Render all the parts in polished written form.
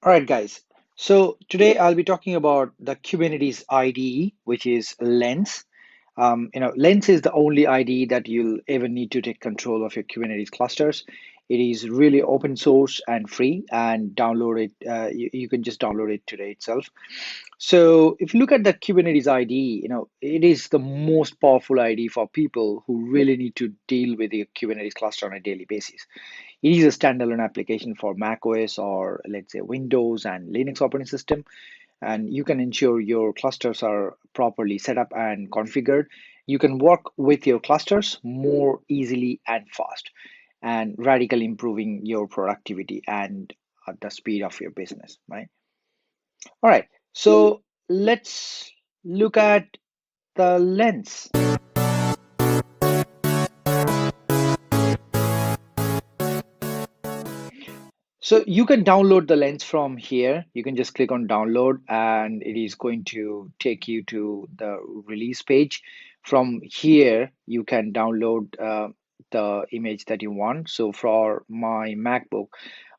All right, guys. So today I'll be talking about the Kubernetes IDE, which is Lens. Lens is the only IDE that you'll ever need to take control of your Kubernetes clusters. It is really open source and free, and download it. You can just download it today itself. So if you look at the Kubernetes IDE, it is the most powerful IDE for people who really need to deal with the Kubernetes cluster on a daily basis. It is a standalone application for macOS or let's say Windows and Linux operating system, and you can ensure your clusters are properly set up and configured. You can work with your clusters more easily and fast, and radically improving your productivity and the speed of your business, right? All right, so let's look at the lens. So you can download the lens from here. You can just click on download and it is going to take you to the release page. From here, you can download the image that you want. So for my MacBook,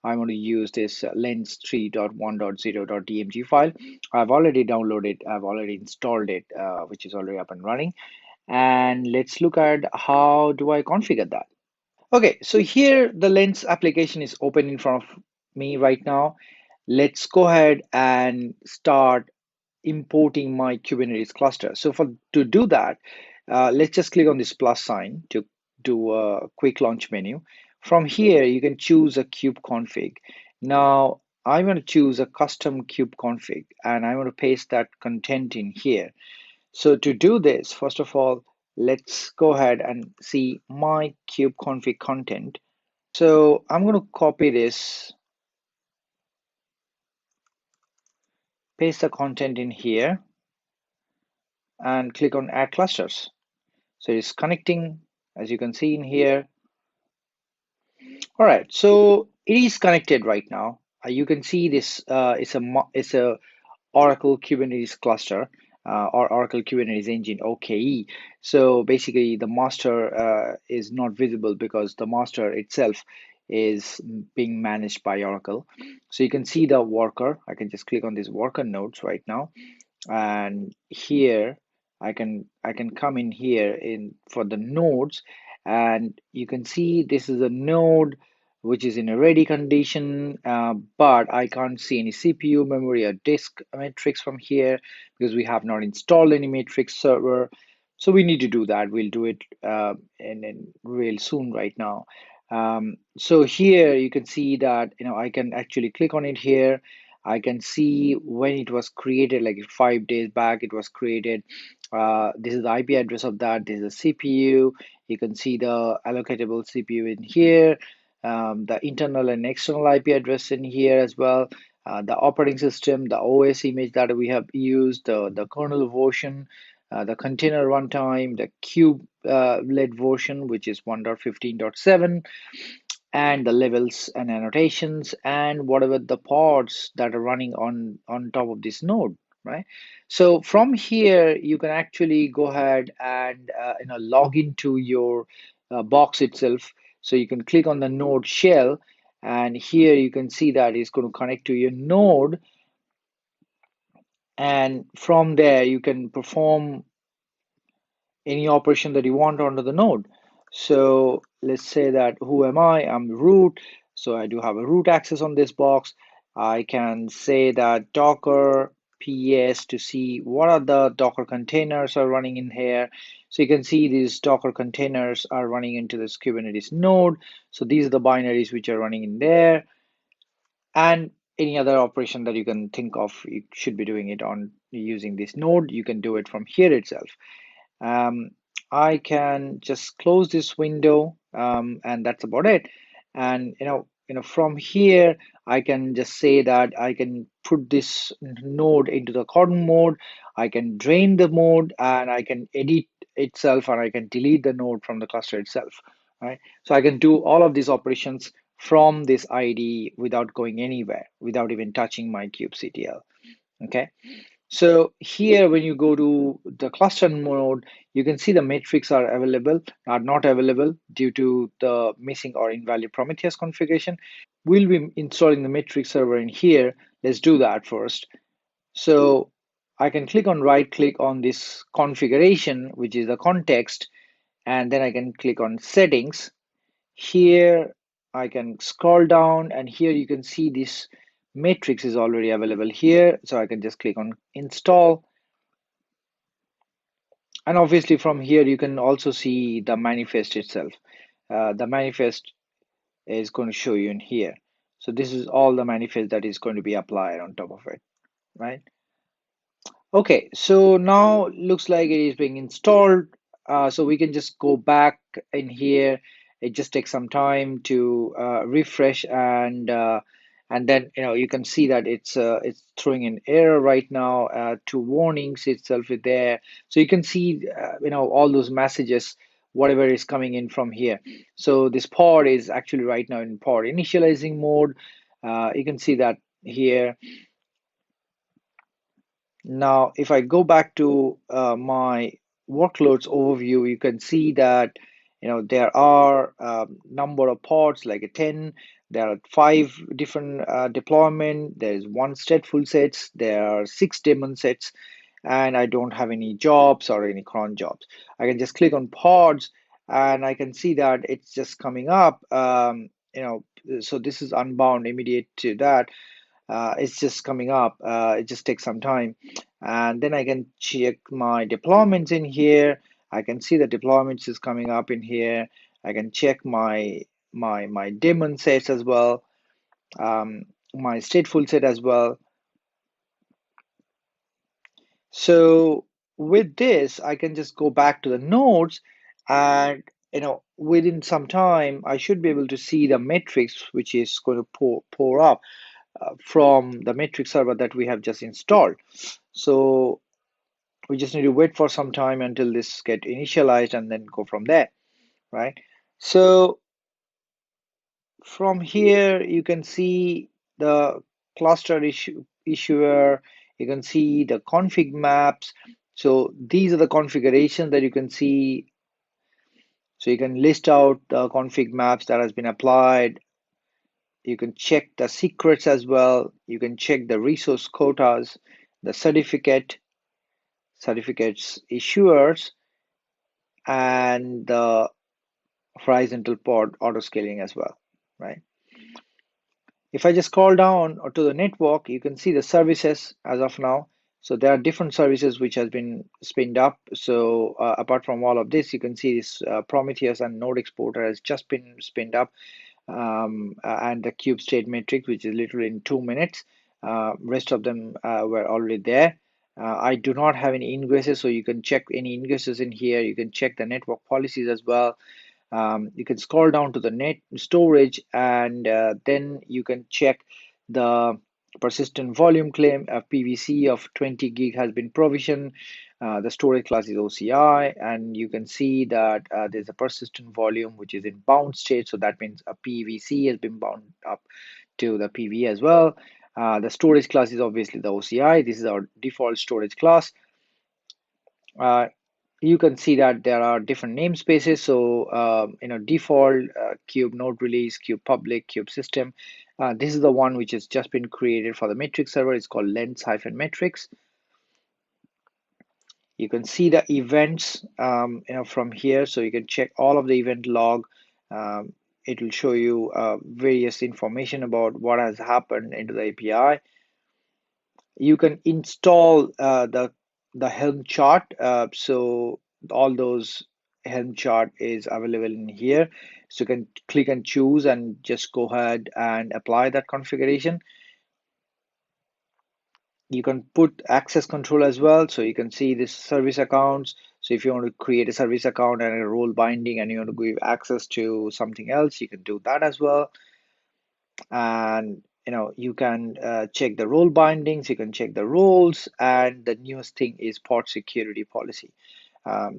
I want to use this lens 3.1.0.dmg file. I've already downloaded, I've already installed it, which is already up and running. And let's look at how do I configure that. Okay, so here the Lens application is open in front of me right now. Let's go ahead and start importing my Kubernetes cluster. So for to do that, let's just click on this plus sign to do a quick launch menu. From here, you can choose a kube config. Now, I'm going to choose a custom kube config and I want to paste that content in here. So to do this, first of all, let's go ahead and see my kube config content. So I'm going to copy this, paste the content in here, and click on Add Clusters. So it's connecting, as you can see in here. All right, so it is connected right now. You can see this it's a Oracle Kubernetes cluster or Oracle Kubernetes Engine (OKE). So basically, the master is not visible because the master itself is being managed by Oracle. So you can see the worker. I can just click on these worker nodes right now, and here I can come in here in for the nodes, and you can see this is a node which is in a ready condition, but I can't see any CPU, memory, or disk metrics from here because we have not installed any matrix server. So we need to do that. We'll do it in real soon right now. So here you can see that I can actually click on it here. I can see when it was created, like 5 days back, it was created. This is the IP address of that. This is the CPU. You can see the allocatable CPU in here, the internal and external IP address in here as well. The operating system, the OS image that we have used, the kernel version, the container runtime, the kube led version, which is 1.15.7, and the levels and annotations and whatever the pods that are running on top of this node, right? So from here you can actually go ahead and log into your box itself. So you can click on the node shell, and here you can see that it's going to connect to your node, and from there you can perform any operation that you want onto the node. So let's say that who am I? I'm root. So I do have a root access on this box. I can say that Docker PS to see what are the Docker containers are running in here. So you can see these Docker containers are running into this Kubernetes node. So these are the binaries which are running in there. And any other operation that you can think of, you should be doing it on using this node. You can do it from here itself. um, I can just close this window, and that's about it. And from here, I can just say that I can put this node into the current mode. I can drain the mode, and I can edit itself, and I can delete the node from the cluster itself. Right? So I can do all of these operations from this ID without going anywhere, without even touching my kubectl. Okay. So here, when you go to the cluster mode, you can see the metrics are not available due to the missing or invalid Prometheus configuration. We'll be installing the metric server in here. Let's do that first. So I can click on right click on this configuration, which is the context, and then I can click on settings. Here I can scroll down, and here you can see this matrix is already available here. So I can just click on install. And obviously from here you can also see the manifest itself. The manifest is going to show you in here. So this is all the manifest that is going to be applied on top of it, right? Okay, so now looks like it is being installed. So we can just go back in here. It just takes some time to refresh, and then you can see that it's throwing an error right now. Two warnings itself is there, so you can see all those messages, whatever is coming in from here. So this pod is actually right now in pod initializing mode. You can see that here. Now, if I go back to my workloads overview, you can see that there are number of pods like a 10. There are 5 different deployment. There is one stateful sets. There are 6 daemon sets, and I don't have any jobs or any cron jobs. I can just click on pods, and I can see that it's just coming up. So this is unbound immediate to that. It's just coming up. It just takes some time. And then I can check my deployments in here. I can see the deployments is coming up in here. I can check my daemon sets as well, my stateful set as well. So with this, I can just go back to the nodes, and within some time, I should be able to see the metrics which is going to pour up from the metric server that we have just installed. So we just need to wait for some time until this get initialized and then go from there, right? So from here, you can see the issuer, you can see the config maps. So these are the configurations that you can see. So you can list out the config maps that has been applied. You can check the secrets as well. You can check the resource quotas, the certificates issuers, and the horizontal pod auto scaling as well, right? If I just scroll down to the network, you can see the services as of now. So there are different services which has been spinned up. So apart from all of this, you can see this Prometheus and Node Exporter has just been spinned up, and the cube state matrix, which is literally in 2 minutes. Rest of them were already there. I do not have any ingresses, so you can check any ingresses in here. You can check the network policies as well. You can scroll down to the net storage, and then you can check the persistent volume claim. A PVC of 20 gig has been provisioned. The storage class is OCI, and you can see that there's a persistent volume which is in bound state. So that means a PVC has been bound up to the PV as well. The storage class is obviously the OCI. This is our default storage class. Uh, you can see that there are different namespaces. So, default, cube node release, cube public, cube system. This is the one which has just been created for the metrics server. It's called lens-metrics. You can see the events, from here. So you can check all of the event log. It will show you various information about what has happened into the API. You can install the Helm chart. So all those Helm chart is available in here. So you can click and choose and just go ahead and apply that configuration. You can put access control as well. So you can see this service accounts. So if you want to create a service account and a role binding and you want to give access to something else, you can do that as well. And you can check the role bindings, you can check the roles, and the newest thing is port security policy.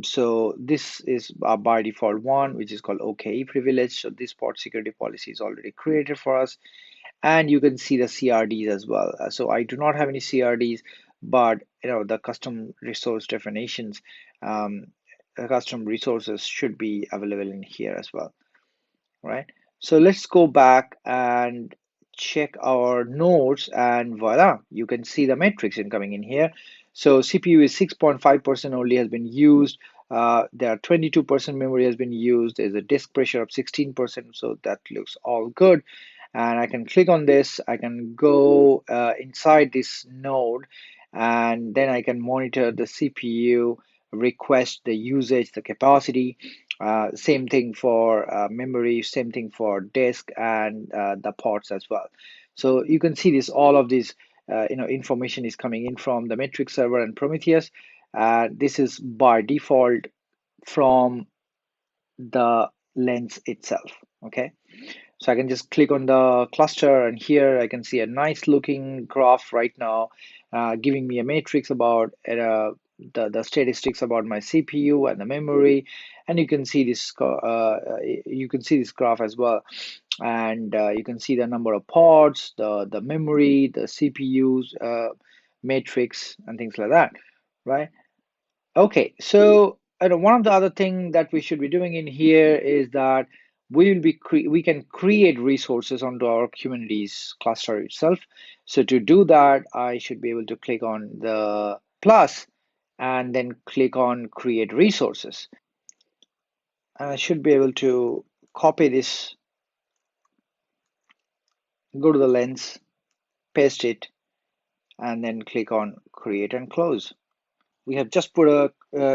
So this is by default one, which is called OKE privilege. So this port security policy is already created for us, and you can see the CRDs as well. So I do not have any CRDs, but the custom resource definitions, um, the custom resources should be available in here as well, right? So let's go back and check our nodes, and voila, you can see the metrics incoming in here. So CPU is 6.5% only has been used. There are 22% memory has been used. There's a disk pressure of 16%, so that looks all good. And I can click on this. I can go inside this node, and then I can monitor the CPU request, the usage, the capacity. Same thing for memory, same thing for disk, and the ports as well. So you can see this, all of this information is coming in from the metric server and Prometheus. This is by default from the lens itself. Okay, so I can just click on the cluster, and here I can see a nice looking graph right now, giving me a matrix about the statistics about my CPU and the memory. And you can see this graph as well, and you can see the number of pods, the memory, the CPUs, matrix, and things like that, right? Okay, so one of the other thing that we should be doing in here is that we can create resources onto our Kubernetes cluster itself. So to do that, I should be able to click on the plus and then click on create resources. And I should be able to copy this, go to the lens, paste it, and then click on create and close. We have just put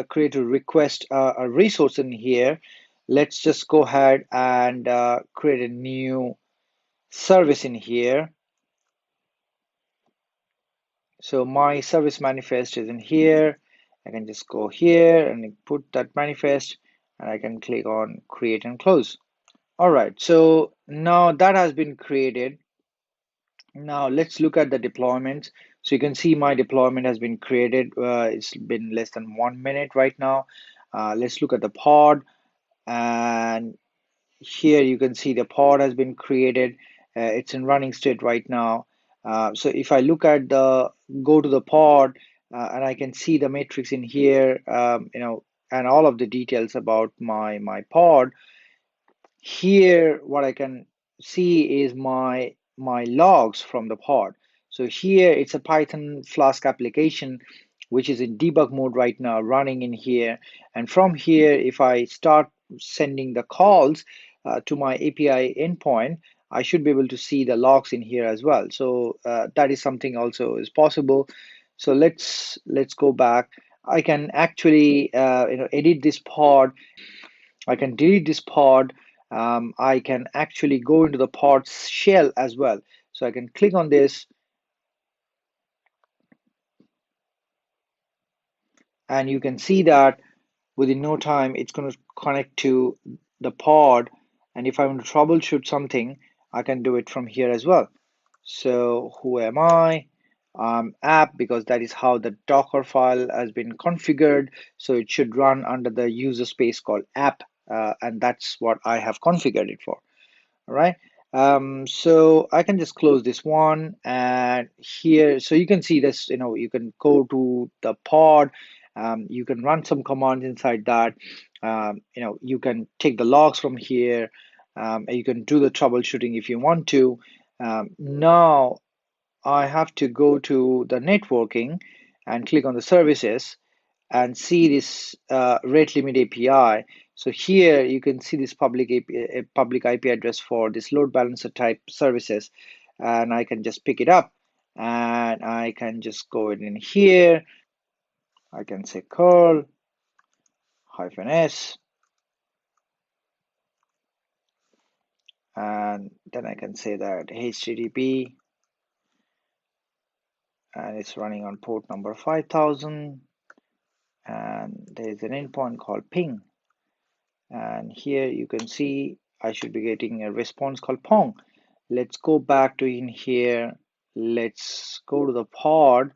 create a request, a resource in here. Let's just go ahead and create a new service in here. So my service manifest is in here. I can just go here and put that manifest, and I can click on create and close. All right, so now that has been created. Now let's look at the deployment. So you can see my deployment has been created. It's been less than 1 minute right now. Let's look at the pod, and here you can see the pod has been created. It's in running state right now. So if I look at go to the pod, and I can see the matrix in here, and all of the details about my pod. Here, what I can see is my logs from the pod. So here it's a Python Flask application, which is in debug mode right now, running in here. And from here, if I start sending the calls to my API endpoint, I should be able to see the logs in here as well. So that is something also is possible. So let's go back. I can actually edit this pod. I can delete this pod. I can actually go into the pod shell as well. So I can click on this, and you can see that within no time it's going to connect to the pod. And if I want to troubleshoot something, I can do it from here as well. So who am I? App, because that is how the Docker file has been configured. So it should run under the user space called app, and that's what I have configured it for. All right. So I can just close this one, and here, so you can see this, you can go to the pod, you can run some commands inside that, you can take the logs from here, and you can do the troubleshooting if you want to. Now I have to go to the networking and click on the services and see this rate limit API. So here you can see this public IP address for this load balancer type services, and I can just pick it up, and I can just go in here. I can say curl -s, and then I can say that HTTP, and it's running on port number 5000, and there's an endpoint called ping. And here you can see I should be getting a response called pong. Let's go back to in here. Let's go to the pod.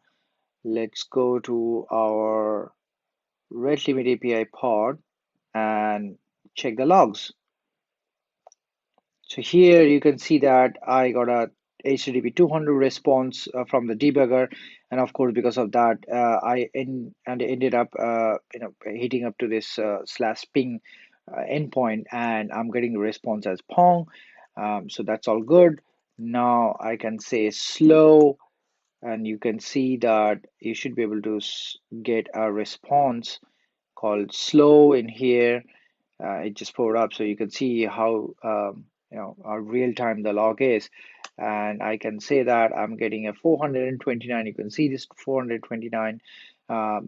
Let's go to our rate limit API pod and check the logs. So here you can see that I got a HTTP 200 response from the debugger, and of course because of that ended up hitting up to this /ping endpoint, and I'm getting a response as Pong. So that's all good. Now I can say slow, and you can see that you should be able to get a response called slow in here. It just pulled up, so you can see how real time the log is. And I can say that I'm getting a 429. You can see this 429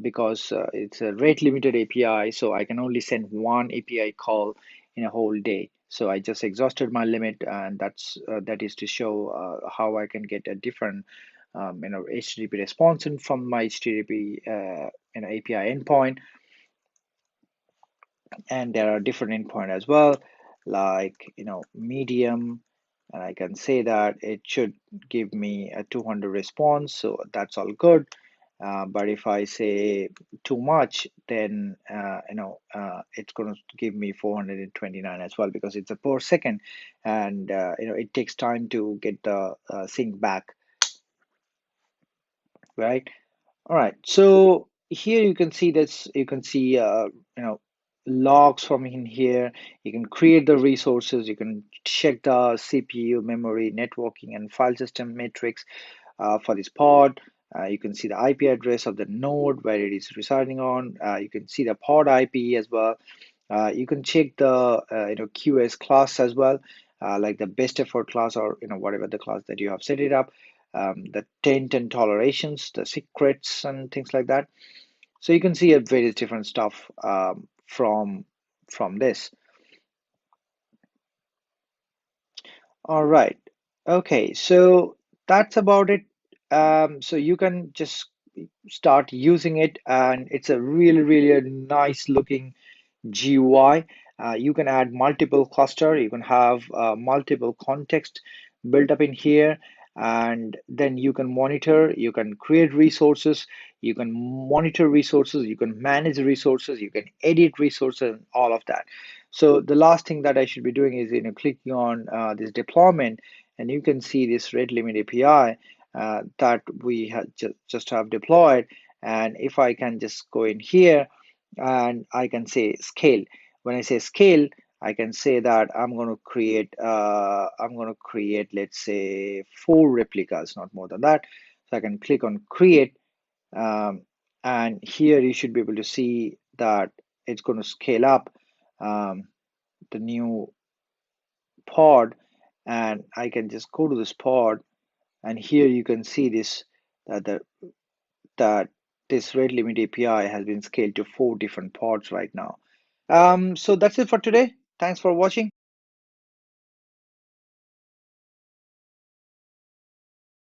because it's a rate limited API, so I can only send one API call in a whole day. So I just exhausted my limit, and that is to show how I can get a different HTTP response in from my HTTP API endpoint. And there are different endpoint as well, like medium, and I can say that it should give me a 200 response, so that's all good. But if I say too much, then it's going to give me 429 as well, because it's a per second, and it takes time to get the sync back, right? All right, so here you can see this, you can see logs from in here. You can create the resources, you can check the CPU, memory, networking, and file system metrics for this pod. You can see the IP address of the node where it is residing on. You can see the pod IP as well. You can check the QS class as well, like the best effort class, or whatever the class that you have set it up, the taint and tolerations, the secrets and things like that. So you can see a various different stuff from this. All right. Okay, so that's about it. So you can just start using it, and it's a really nice looking GUI. You can add multiple cluster, you can have multiple context built up in here, and then you can monitor, you can create resources, you can monitor resources, you can manage resources, you can edit resources, and all of that. So the last thing that I should be doing is clicking on this deployment, and you can see this rate limit API that we had just have deployed. And if I can just go in here and I can say scale. When I say scale, I can say that I'm going to create, let's say, 4 replicas, not more than that. So I can click on create, um, and here you should be able to see that it's going to scale up um, the new pod, and I can just go to this pod, and here you can see this that the that this rate limit API has been scaled to 4 different pods right now. So that's it for today. Thanks for watching.